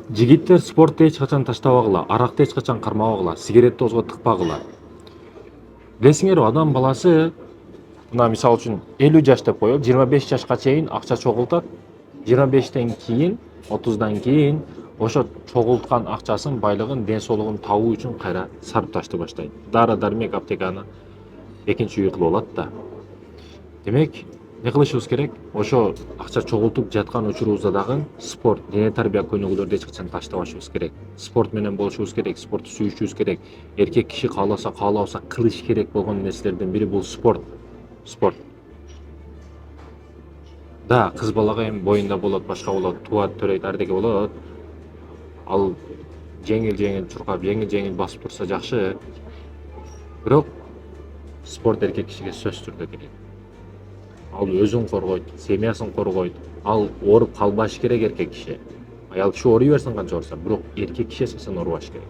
Жигиттер спортты эч качан таштабагыла, аракты эч качан кармабагыла, сигаретти оозго тыкпагыла. Билесиңерби, адам баласы мына мисалы үчүн 50 жаш деп коелу, 25 жашка чейин акча чогултат. 25тен кийин, 30дан кийин ошо чогулткан акчасын, байлыгын, ден соолугун табуу үчүн кайра сарпташты баштайт. Дары-дармек, аптеканы экинчи үй кылып алат да. Демек, не кылышыбыз керек? Ошо акча чогултуп жаткан учурубузда дагы спорт, дене тарбия көнүгүүлөрдү эч качан таштабашыбыз керек. Спорт менен болушубуз керек, спортты сүйүшүбүз керек. Эркек киши кааласа, каалабаса кылыш керек болгон нерселердин бири бул спорт. Спорт. Да, кыз балага эми боюнда болот, башка болот, туат, төрөйт, ардеке болот. Ал жеңил чуркап, жеңил басып турса жакшы. Бирок спорт эркек кишиге сөзсүз түрдө керек. Ал өзүн коргойт, семьясын коргойт. Ал ооруп калбаш керек эркек киши. Аял киши ооруй берсин канча оорса, бирок эркек киши эсен оорубаш керек.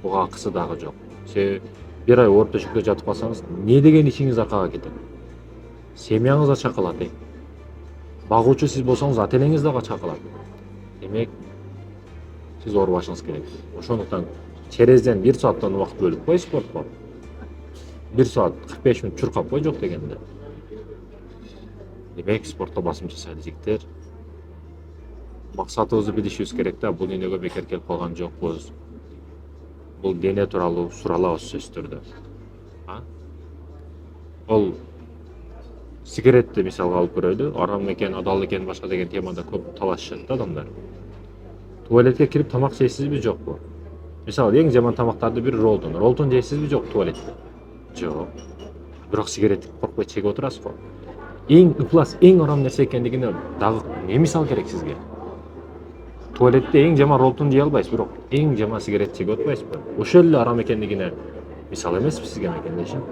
Буга акысы дагы жок. Себеби бир ай ооруп төшөккө жатып калсаңыз, не деген ишиңиз аркага кетет? Семьяңыз ача калат. Багуучу сиз болсоңуз, ата энеңиз дагы ача калат. Демек, сиз оорубашыңыз керек. Ошондуктан черезден 1 сааттан убакыт бөлүп кой спортко. 1 саат 45 мүнөт чуркап кой, жок дегенде. Демек, спортко басым жасайлы жигиттер. Максатыбызды билишибиз керек да, бул дүйнөгө бекер келип калган жокпуз. Бул дене тууралуу суралабыз сөзсүз түрдө. Ол сигаретти мисалга алып көрөлү. Арам экен, адал экен, башка деген темада көп талашышат да адамдар. Туалетке кирип тамак жейсизби, жокпу? Мисалы, эң жаман тамактарды бири роллтон. Роллтон жейсизби, жок туалетте? Жок. Бирок сигаретти коркпой чегип отурасыз го. Эң ыплас, эң арам нерсе экендигине дагы не мисал керек сизге? Туалетте эң жаман роллтон жей албайсыз, бирок эң жаман сигарет чегип отпайсызбы? Ошол эле арам экендигине мисал эмеспи сизге мекендешим?